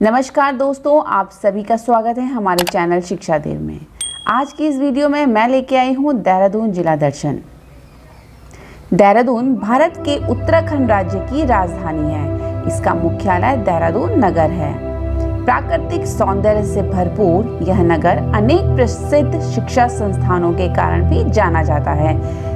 नमस्कार दोस्तों, आप सभी का स्वागत है हमारे चैनल शिक्षा देव में। आज की इस वीडियो में मैं लेके आई हूँ देहरादून जिला दर्शन। देहरादून भारत के उत्तराखंड राज्य की राजधानी है। इसका मुख्यालय देहरादून नगर है। प्राकृतिक सौंदर्य से भरपूर यह नगर अनेक प्रसिद्ध शिक्षा संस्थानों के कारण भी जाना जाता है।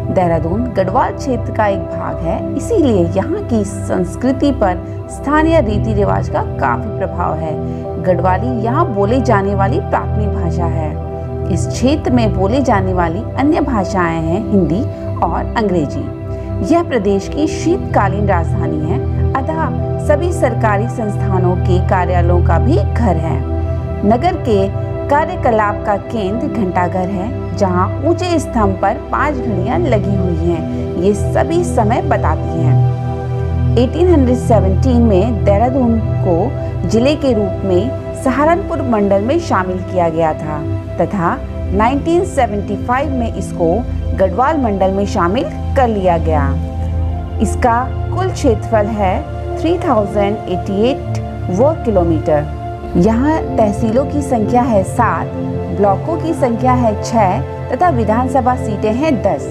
देहरादून गढ़वाल क्षेत्र का एक भाग है, इसीलिए यहाँ की संस्कृति पर स्थानीय रीति रिवाज का काफी प्रभाव है। गढ़वाली यहाँ बोले जाने वाली प्राथमिक भाषा है। इस क्षेत्र में बोले जाने वाली अन्य भाषाएं हैं हिंदी और अंग्रेजी। यह प्रदेश की शीतकालीन राजधानी है, अतः सभी सरकारी संस्थानों के कार्यालयों का भी घर है। नगर के कार्यकलाप का केंद्र घंटाघर है, जहां ऊंचे स्तंभ पर 5 घड़ियां लगी हुई हैं। ये सभी समय बताती हैं। 1817 में देहरादून को जिले के रूप में सहारनपुर मंडल में शामिल किया गया था तथा 1975 में इसको गढ़वाल मंडल में शामिल कर लिया गया। इसका कुल क्षेत्रफल है 3088 वर्ग किलोमीटर। यहाँ तहसीलों की संख्या है 7, ब्लॉकों की संख्या है 6 तथा विधानसभा सीटें हैं 10।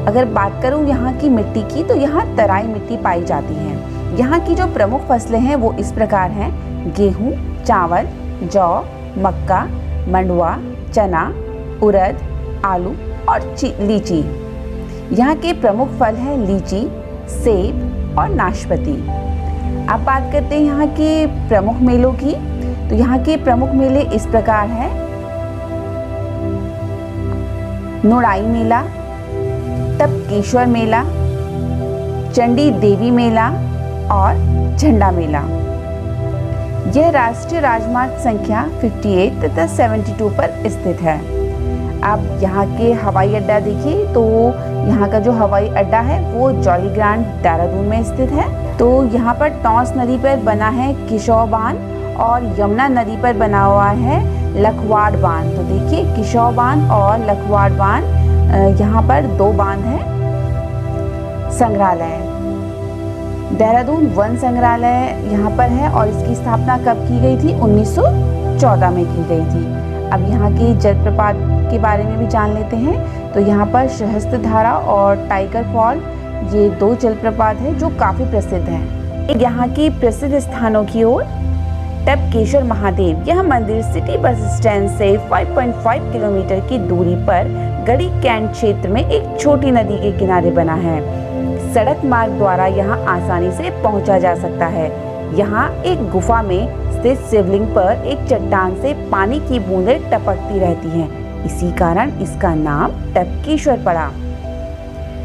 अगर बात करूं यहाँ की मिट्टी की, तो यहाँ तराई मिट्टी पाई जाती है। यहाँ की जो प्रमुख फसलें हैं वो इस प्रकार हैं: गेहूं, चावल, जौ, मक्का, मंडुआ, चना, उड़द, आलू और लीची। यहाँ के प्रमुख फल हैं लीची, सेब और नाशपाती। अब बात करते हैं यहाँ के प्रमुख मेलों की, तो यहाँ के प्रमुख मेले इस प्रकार हैं: नुड़ाई मेला, टपकेश्वर मेला, चंडी देवी मेला और झंडा मेला। यह राष्ट्रीय राजमार्ग संख्या 58 तथा 72 पर स्थित है। अब यहाँ के हवाई अड्डा देखिए, तो यहाँ का जो हवाई अड्डा है वो जॉली ग्रांट देहरादून में स्थित है। तो यहाँ पर टॉस नदी पर बना है किशोर बांध और यमुना नदी पर बना हुआ है लखवाड़ बांध। तो देखिए, किशोर बांध और लखवाड़ बांध, यहाँ पर 2 बांध हैं। संग्रहालय देहरादून वन संग्रहालय यहाँ पर है और इसकी स्थापना कब की गई थी? 1914 में की गई थी। अब यहाँ के जलप्रपात के बारे में भी जान लेते हैं। तो यहाँ पर सहस्त्रधारा और टाइगर फॉल, ये 2 जलप्रपात हैं जो काफी प्रसिद्ध हैं। यहाँ की प्रसिद्ध स्थानों की ओर टपकेश्वर महादेव, यह मंदिर सिटी बस स्टैंड से 5.5 किलोमीटर की दूरी पर गढ़ी कैंट क्षेत्र में एक छोटी नदी के किनारे बना है। सड़क मार्ग द्वारा यहाँ आसानी से पहुँचा जा सकता है। यहाँ एक गुफा में स्थित शिवलिंग पर एक चट्टान से पानी की बूंदें टपकती रहती हैं। इसी कारण इसका नाम टपकेश्वर पड़ा।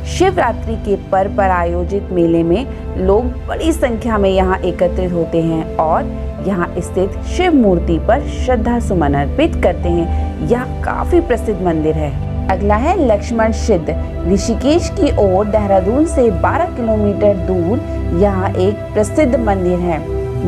शिवरात्रि के पर्व पर आयोजित मेले में लोग बड़ी संख्या में यहाँ एकत्रित होते हैं और यहाँ स्थित शिव मूर्ति पर श्रद्धा सुमन अर्पित करते हैं। यह काफी प्रसिद्ध मंदिर है। अगला है लक्ष्मण सिद्ध, ऋषिकेश की ओर देहरादून से 12 किलोमीटर दूर यहाँ एक प्रसिद्ध मंदिर है।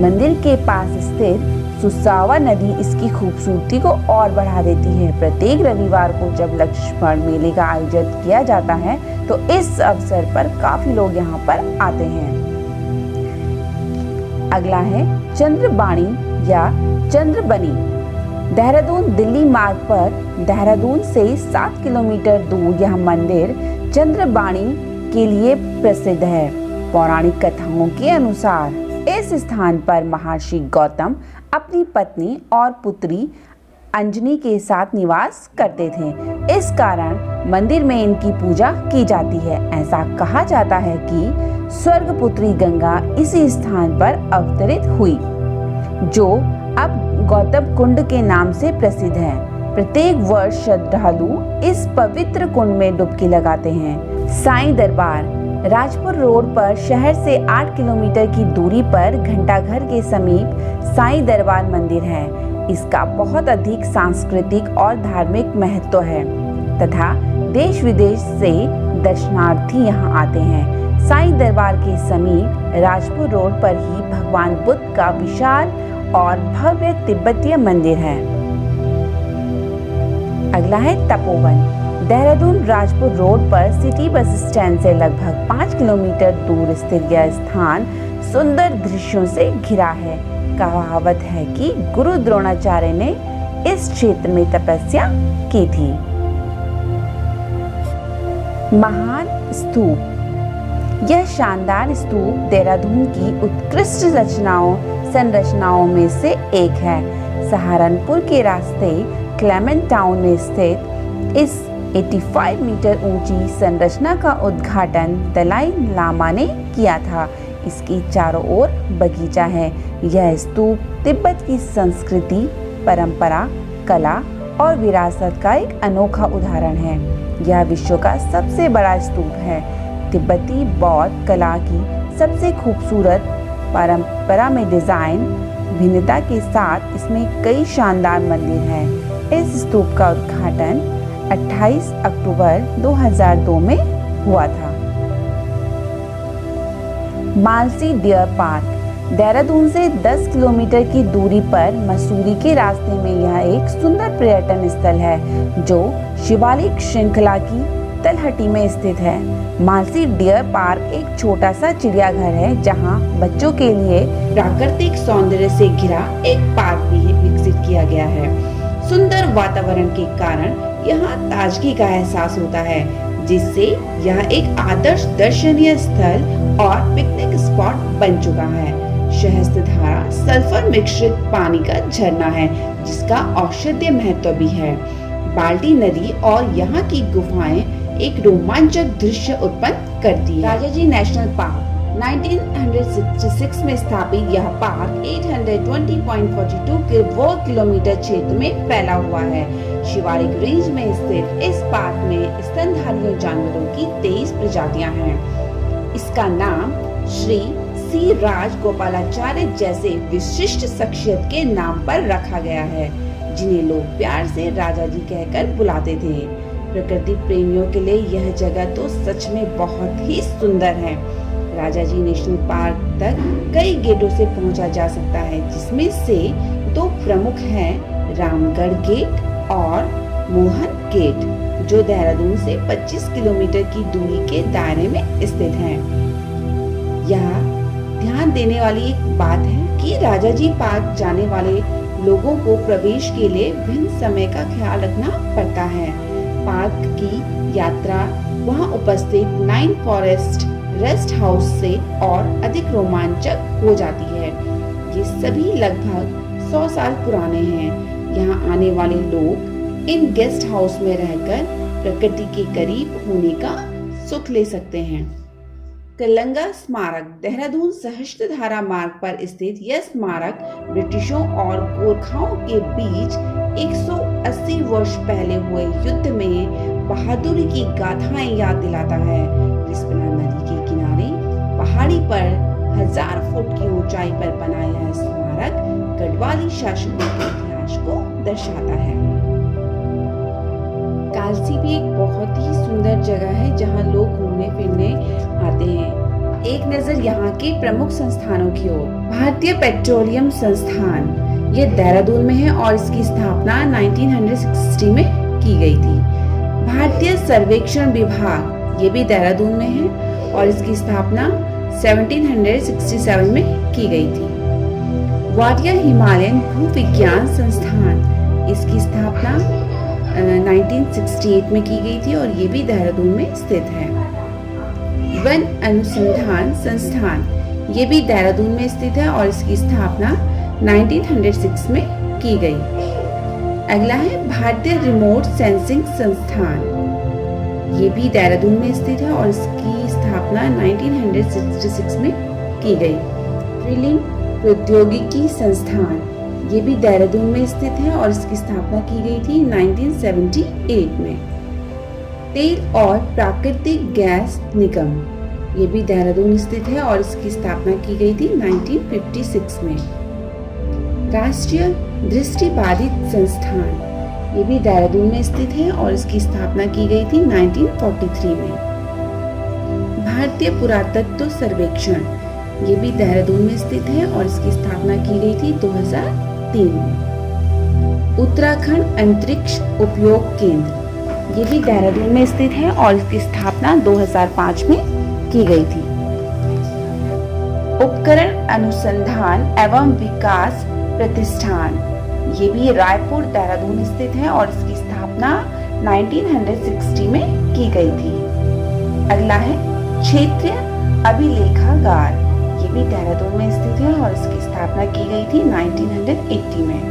मंदिर के पास स्थित सुसावा नदी इसकी खूबसूरती को और बढ़ा देती है। प्रत्येक रविवार को जब लक्ष्मण मेले का आयोजन किया जाता है तो इस अवसर पर काफी लोग यहाँ पर आते हैं। अगला है चंद्रबाणी या चंद्रबनी। देहरादून दिल्ली मार्ग पर देहरादून से 7 किलोमीटर दूर यह मंदिर चंद्रबाणी के लिए प्रसिद्ध है। पौराणिक कथाओं के अनुसार इस स्थान पर महर्षि गौतम अपनी पत्नी और पुत्री अंजनी के साथ निवास करते थे। इस कारण मंदिर में इनकी पूजा की जाती है। ऐसा कहा जाता है कि स्वर्ग पुत्री गंगा इसी स्थान पर अवतरित हुई, जो अब गौतम कुंड के नाम से प्रसिद्ध है। प्रत्येक वर्ष श्रद्धालु इस पवित्र कुंड में डुबकी लगाते हैं। साईं दरबार राजपुर रोड पर शहर से 8 किलोमीटर की दूरी पर घंटाघर के समीप साईं दरबार मंदिर है। इसका बहुत अधिक सांस्कृतिक और धार्मिक महत्व है तथा देश विदेश से दर्शनार्थी यहाँ आते हैं। साईं दरबार के समीप राजपुर रोड पर ही भगवान बुद्ध का विशाल और भव्य तिब्बतीय मंदिर है। अगला है तपोवन। देहरादून राजपुर रोड पर सिटी बस स्टैंड से लगभग 5 किलोमीटर दूर स्थित यह स्थान सुंदर दृश्यों से घिरा है। कहावत है कि गुरु द्रोणाचार्य ने इस क्षेत्र में तपस्या की थी। महान स्तूप। यह शानदार स्तूप देहरादून की उत्कृष्ट संरचनाओं में से एक है। सहारनपुर के रास्ते क्लेमेंट टाउन में स्थित इस 85 मीटर ऊंची संरचना का उद्घाटन दलाई लामा ने किया था। इसकी चारों ओर बगीचा है। यह स्तूप तिब्बत की संस्कृति, परंपरा, कला और विरासत का एक अनोखा उदाहरण है। यह विश्व का सबसे बड़ा स्तूप है। तिब्बती बौद्ध कला की सबसे खूबसूरत परंपरा में डिजाइन भिन्नता के साथ इसमें कई शानदार मंदिर हैं। इस स्तूप का उद्घाटन 28 अक्टूबर 2002 में हुआ था। Malsi deer park. देहरादून से 10 किलोमीटर की दूरी पर मसूरी के रास्ते में यह एक सुंदर पर्यटन स्थल है जो शिवालिक श्रृंखला की तलहटी में स्थित है। मालसी डियर पार्क एक छोटा सा चिड़ियाघर है जहां बच्चों के लिए प्राकृतिक सौंदर्य से घिरा एक पार्क भी विकसित किया गया है। सुंदर वातावरण के कारण यहाँ ताजगी का एहसास होता है, जिससे यह एक आदर्श दर्शनीय स्थल और पिकनिक स्पॉट बन चुका है। सहस्त्रधारा सल्फर मिश्रित पानी का झरना है जिसका औषधीय महत्व भी है। बाल्टी नदी और यहाँ की गुफाएं एक रोमांचक दृश्य उत्पन्न करती है। Rajaji national park. 1966 में स्थापित यह पार्क 820.42 वर्ग किलोमीटर क्षेत्र में फैला हुआ है। शिवालिक रेंज में स्थित इस पार्क में स्तनधारी जानवरों की 23 प्रजातियां हैं। इसका नाम श्री सी राजगोपालाचार्य जैसे विशिष्ट शख्सियत के नाम पर रखा गया है, जिन्हें लोग प्यार से राजा जी कहकर बुलाते थे। प्रकृति प्रेमियों के लिए यह जगह तो सच में बहुत ही सुंदर है। राजा जी नेशनल पार्क तक कई गेटों से पहुंचा जा सकता है, जिसमें से 2 प्रमुख हैं, रामगढ़ गेट और मोहन गेट, जो देहरादून से 25 किलोमीटर की दूरी के दायरे में स्थित हैं। यहाँ ध्यान देने वाली एक बात है कि राजा जी पार्क जाने वाले लोगों को प्रवेश के लिए भिन्न समय का ख्याल रखना पड़ता है। पार्क की यात्रा वहां उपस्थित 9 फॉरेस्ट रेस्ट हाउस से और अधिक रोमांचक हो जाती है। ये सभी लगभग 100 साल पुराने हैं। यहाँ आने वाले लोग इन गेस्ट हाउस में रहकर प्रकृति के करीब होने का सुख ले सकते हैं। कलंगा स्मारक। देहरादून सहस्त्रधारा मार्ग पर स्थित यह स्मारक ब्रिटिशों और गोरखाओं के बीच 180 वर्ष पहले हुए युद्ध में बहादुरी की गाथाएं याद दिलाता है। रिस्पना नदी के किनारे पहाड़ी पर 1000 फुट की ऊंचाई पर बना यह स्मारक गढ़वाली शासकों के इतिहास को दर्शाता है। कालसी भी एक बहुत ही सुंदर जगह है जहां लोग घूमने फिरने आते हैं। एक नजर यहाँ के प्रमुख संस्थानों की ओर। भारतीय पेट्रोलियम संस्थान, ये देहरादून में है और इसकी स्थापना 1960 में की गई थी। भारतीय सर्वेक्षण विभाग, ये भी देहरादून में है और इसकी स्थापना 1767 में की गई थी। वाडिया हिमालयन भूविज्ञान संस्थान, इसकी स्थापना 1968 में की गई थी और ये भी देहरादून में स्थित है। वन अनुसंधान संस्थान, ये भी देहरादून में स्थित है और इसकी स्थापना 1906 में की गई। अगला है भारतीय रिमोट सेंसिंग संस्थान, ये भी देहरादून में स्थित है और इसकी स्थापना 1966 में की गई। ड्रिलिंग प्रौद्योगिकी संस्थान, ये भी देहरादून में स्थित है और इसकी स्थापना की गई थी 1978 में। तेल और प्राकृतिक गैस निगम, ये भी देहरादून स्थित है और इसकी स्थापना की गई थी 1956 में। राष्ट्रीय दृष्टिबाधित संस्थान, ये भी देहरादून में स्थित है और इसकी स्थापना की गई थी 1943 में। भारतीय पुरातत्व सर्वेक्षण, ये भी देहरादून में स्थित है और इसकी स्थापना की गई थी 2003 में। उत्तराखंड अंतरिक्ष उपयोग केंद्र, ये भी देहरादून में स्थित है और इसकी स्थापना 2005 में की गई थी। उपकरण अनुसंधान एवं विकास प्रतिष्ठान, ये भी रायपुर देहरादून स्थित है और इसकी स्थापना 1960 में की गई थी। अगला है क्षेत्रीय अभिलेखागार, ये भी देहरादून में स्थित है और इसकी स्थापना की गई थी 1980 में।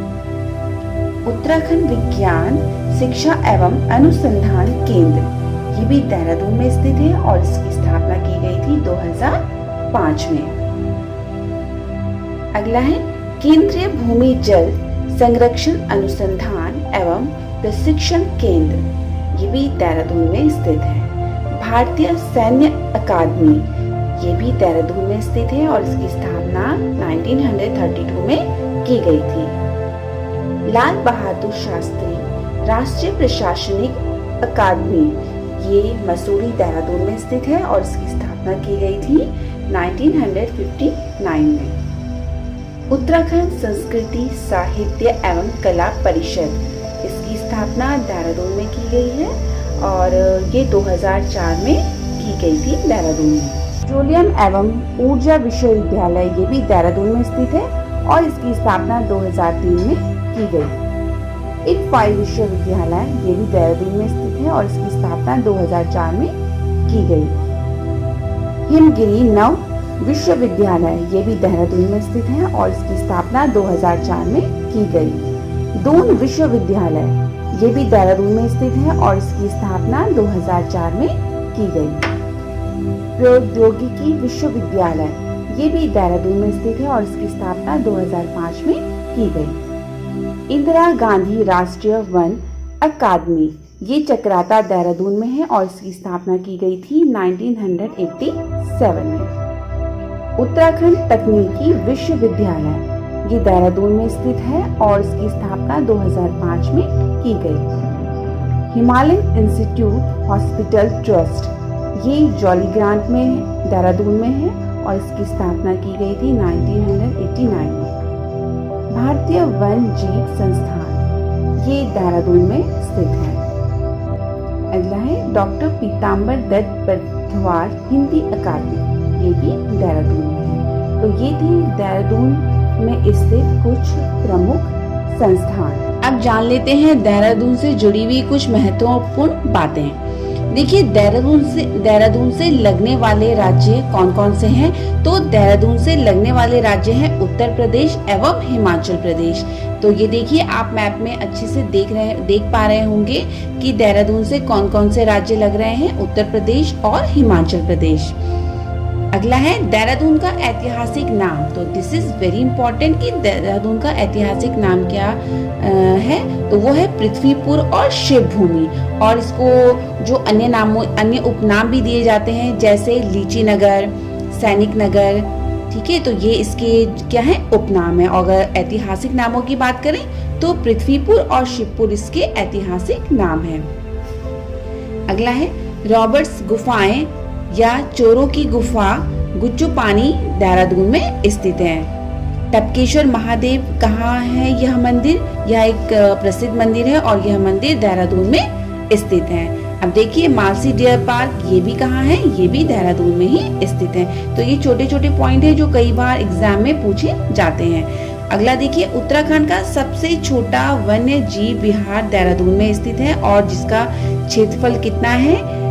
उत्तराखंड विज्ञान शिक्षा एवं अनुसंधान केंद्र, ये भी देहरादून में स्थित है और इसकी स्थापना की गई थी 2005 में। अगला है केंद्रीय भूमि जल संरक्षण अनुसंधान एवं प्रशिक्षण केंद्र, ये भी देहरादून में स्थित है। भारतीय सैन्य अकादमी, ये भी देहरादून में स्थित है और इसकी स्थापना 1932 में की गई थी। लाल बहादुर शास्त्री राष्ट्रीय प्रशासनिक अकादमी, ये मसूरी देहरादून में स्थित है और इसकी स्थापना की गई थी 1959 में। उत्तराखंड संस्कृति साहित्य एवं कला परिषद, इसकी स्थापना देहरादून में की गई है और ये 2004 में की गई थी देहरादून में। पेट्रोलियम एवं ऊर्जा विश्वविद्यालय, ये भी देहरादून में स्थित है और इसकी स्थापना 2003 में की गई। इटफाई विश्वविद्यालय, ये भी देहरादून में स्थित है और इसकी स्थापना 2004 में की गई। हिमगिरी नव विश्वविद्यालय, ये भी देहरादून में स्थित है और इसकी स्थापना 2004 में की गई। दून विश्वविद्यालय, ये भी देहरादून में स्थित है और इसकी स्थापना 2004 में की गई। प्रौद्योगिकी विश्वविद्यालय, ये भी देहरादून में स्थित है और इसकी स्थापना 2005 में की गई। इंदिरा गांधी राष्ट्रीय वन अकादमी, ये चक्राता देहरादून में है और इसकी स्थापना की गई थी 1987 में। उत्तराखंड तकनीकी विश्वविद्यालय, ये देहरादून में स्थित है और इसकी स्थापना 2005 में की गई। हिमालयन इंस्टीट्यूट हॉस्पिटल ट्रस्ट, ये जॉलीग्रांट में देहरादून में है और इसकी स्थापना की गई थी 1989 में। भारतीय वन जीव संस्थान, ये देहरादून में स्थित है। अगला है डॉक्टर पीताम्बर दत्त बर्थवार हिंदी अकादमी, ये भी देहरादून में है। तो ये थी देहरादून में स्थित कुछ प्रमुख संस्थान। अब जान लेते हैं देहरादून से जुड़ी हुई कुछ महत्वपूर्ण बातें। देखिए देहरादून से लगने वाले राज्य कौन कौन से हैं? तो देहरादून से लगने वाले राज्य हैं उत्तर प्रदेश एवं हिमाचल प्रदेश। तो ये देखिए आप मैप में अच्छे से देख पा रहे होंगे कि देहरादून से कौन कौन से राज्य लग रहे हैं, उत्तर प्रदेश और हिमाचल प्रदेश। अगला है देहरादून का ऐतिहासिक नाम। तो दिस इज वेरी इंपॉर्टेंट कि देहरादून का ऐतिहासिक नाम क्या है, तो वो है पृथ्वीपुर और शिवभूमि। और इसको जो अन्य उपनाम भी दिए जाते हैं जैसे लीची नगर, सैनिक नगर, ठीक है, तो ये इसके क्या है उपनाम है। और अगर ऐतिहासिक नामों की बात करें तो पृथ्वीपुर और शिवपुर इसके ऐतिहासिक नाम है। अगला है रॉबर्ट्स गुफाएं या चोरों की गुफा गुच्चू पानी देहरादून में स्थित है। टपकेश्वर महादेव कहाँ है यह मंदिर? यह एक प्रसिद्ध मंदिर है और यह मंदिर देहरादून में स्थित है। अब देखिए मालसी डियर पार्क, ये भी कहाँ है? ये भी देहरादून में ही स्थित है। तो ये छोटे छोटे पॉइंट है जो कई बार एग्जाम में पूछे जाते हैं। अगला देखिए उत्तराखंड का सबसे छोटा वन्य जीव विहार देहरादून में स्थित है और जिसका क्षेत्रफल कितना है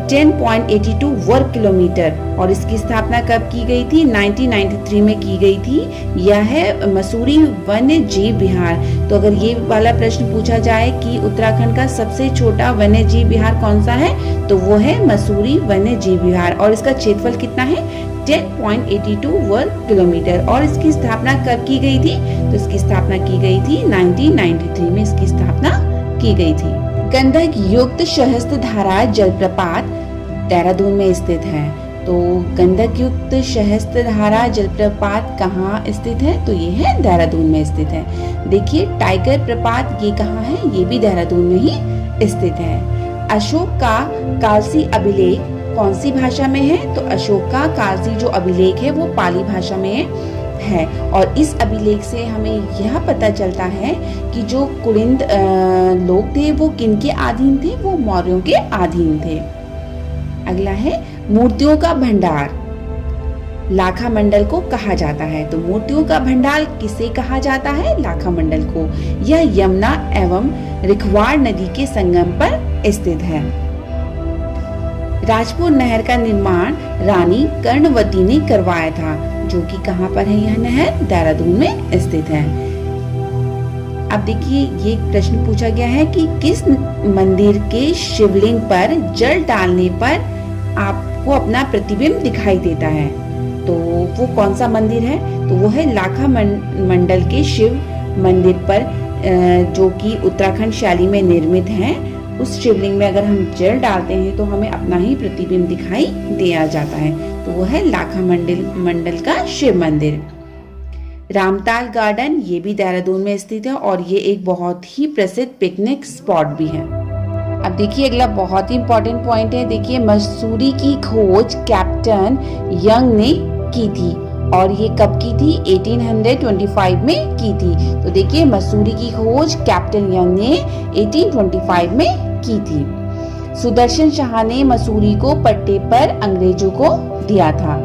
10.82 वर्ग किलोमीटर। और इसकी स्थापना कब की गई थी? 1993 में की गई थी। यह है मसूरी वन्य जीव विहार। तो अगर ये वाला प्रश्न पूछा जाए कि उत्तराखंड का सबसे छोटा वन्य जीव विहार कौन सा है, तो वो है मसूरी वन्य जीव विहार और इसका क्षेत्रफल कितना है 10.82 वर्ग किलोमीटर। और इसकी स्थापना कब की गई थी? तो इसकी स्थापना की गई थी 1993 में इसकी स्थापना की गई थी। गंधक युक्त सहस्त्रधारा जलप्रपात देहरादून में स्थित है। तो गंधक युक्त सहस्त्रधारा जलप्रपात कहाँ स्थित है? तो ये है देहरादून में स्थित है। देखिए टाइगर प्रपात ये कहाँ है? ये भी देहरादून में ही स्थित है। अशोक का कालसी अभिलेख कौन सी भाषा में है? तो अशोक का कालसी जो अभिलेख है वो पाली भाषा में है। और इस अभिलेख से हमें यह पता चलता है कि जो कुलिंद लोग थे वो किनके अधीन थे? वो मौर्यों के अधीन थे। अगला है मूर्तियों का भंडार लाखा मंडल को कहा जाता है। तो मोतियों का भंडार किसे कहा जाता है? लाखा मंडल को। यह यमुना एवं रिखवाड़ नदी के संगम पर स्थित है। राजपुर नहर का निर्माण रानी कर्णवती ने करवाया था, जो कि कहाँ पर है यह नहर? देहरादून में स्थित है। अब देखिए, ये प्रश्न पूछा गया है कि किस मंदिर के शिवलिंग पर जल डालने पर आपको अपना प्रतिबिंब दिखाई देता है? तो वो कौन सा मंदिर है? तो वो है लाखा मंडल के शिव मंदिर पर, जो कि उत्तराखंड शैली में निर्मित है। उस शिवलिंग में अगर हम जल डालते हैं तो हमें अपना ही प्रतिबिंब दिखाई दिया जाता है। तो वो है लाखा मंडल का शिव मंदिर। रामताल गार्डन, ये भी देहरादून में स्थित है और ये एक बहुत ही प्रसिद्ध पिकनिक स्पॉट भी है। अब देखिए, अगला बहुत ही इंपॉर्टेंट पॉइंट है। देखिए, मसूरी की खोज कैप्टन यंग ने की थी और ये कब की थी? 1825 में की थी। तो देखिए, मसूरी की खोज कैप्टन यंग ने 1825 में की थी। सुदर्शन शाह ने मसूरी को पट्टे पर अंग्रेजों को दिया था।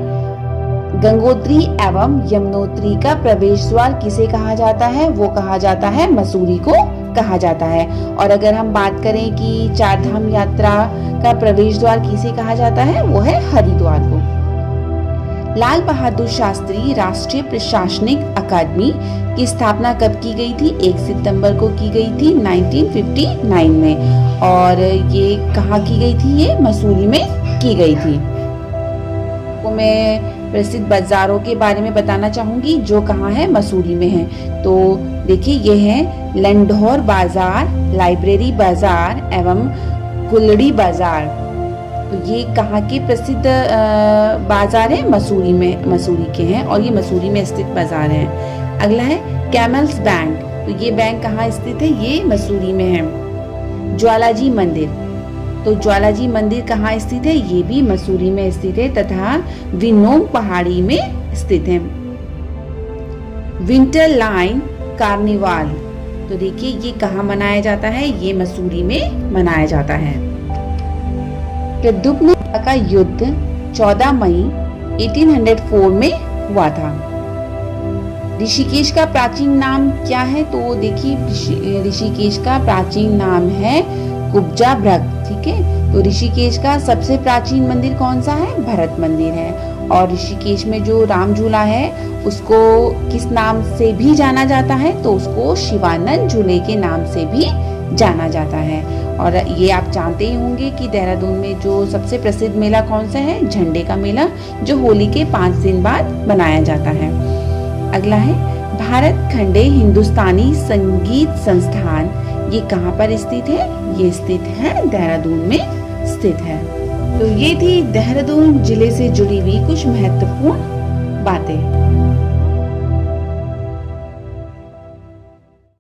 गंगोत्री एवं यमुनोत्री का प्रवेश द्वार किसे कहा जाता है? वो कहा जाता है मसूरी को कहा जाता है। और अगर हम बात करें कि चार धाम यात्रा का प्रवेश द्वार किसे कहा जाता है? वो है हरिद्वार को। लाल बहादुर शास्त्री राष्ट्रीय प्रशासनिक अकादमी की स्थापना कब की गई थी? 1 सितंबर को की गई थी 1959 में। और ये कहाँ की गई थी? ये मसूरी में की गई थी। तो मैं प्रसिद्ध बाजारों के बारे में बताना चाहूंगी जो कहाँ है? मसूरी में है। तो देखिए, ये है लंढौर बाजार, लाइब्रेरी बाजार एवं कुलड़ी बाजार। तो ये कहाँ के प्रसिद्ध बाजार है? मसूरी के हैं और ये मसूरी में स्थित बाजार है। अगला है कैमल्स बैंक। तो ये बैंक कहाँ स्थित है? ये मसूरी में है। ज्वालाजी मंदिर, तो ज्वालाजी मंदिर कहाँ स्थित है? ये भी मसूरी में स्थित है तथा विनोंग पहाड़ी में स्थित है। विंटर लाइन कार्निवाल, तो देखिए ये कहाँ मनाया जाता है? ये मसूरी में मनाया जाता है। प्रद्युम्न का युद्ध 14 मई 1804 में हुआ था। ऋषिकेश का प्राचीन नाम क्या है? तो देखिए, ऋषिकेश का प्राचीन नाम है कुब्जा भ्रग। ठीक है, तो ऋषिकेश का सबसे प्राचीन मंदिर कौन सा है? भरत मंदिर है। और ऋषिकेश में जो राम झूला है उसको किस नाम से भी जाना जाता है? तो उसको शिवानंद झूले के नाम से भी जाना जाता है। और ये आप जानते ही होंगे कि देहरादून में जो सबसे प्रसिद्ध मेला कौन सा है? झंडे का मेला, जो होली के 5 दिन बाद मनाया जाता है। अगला है भारत खंडे हिंदुस्तानी संगीत संस्थान, ये कहाँ पर स्थित है? ये स्थित है देहरादून में स्थित है। तो ये थी देहरादून जिले से जुड़ी हुई कुछ महत्वपूर्ण बातें।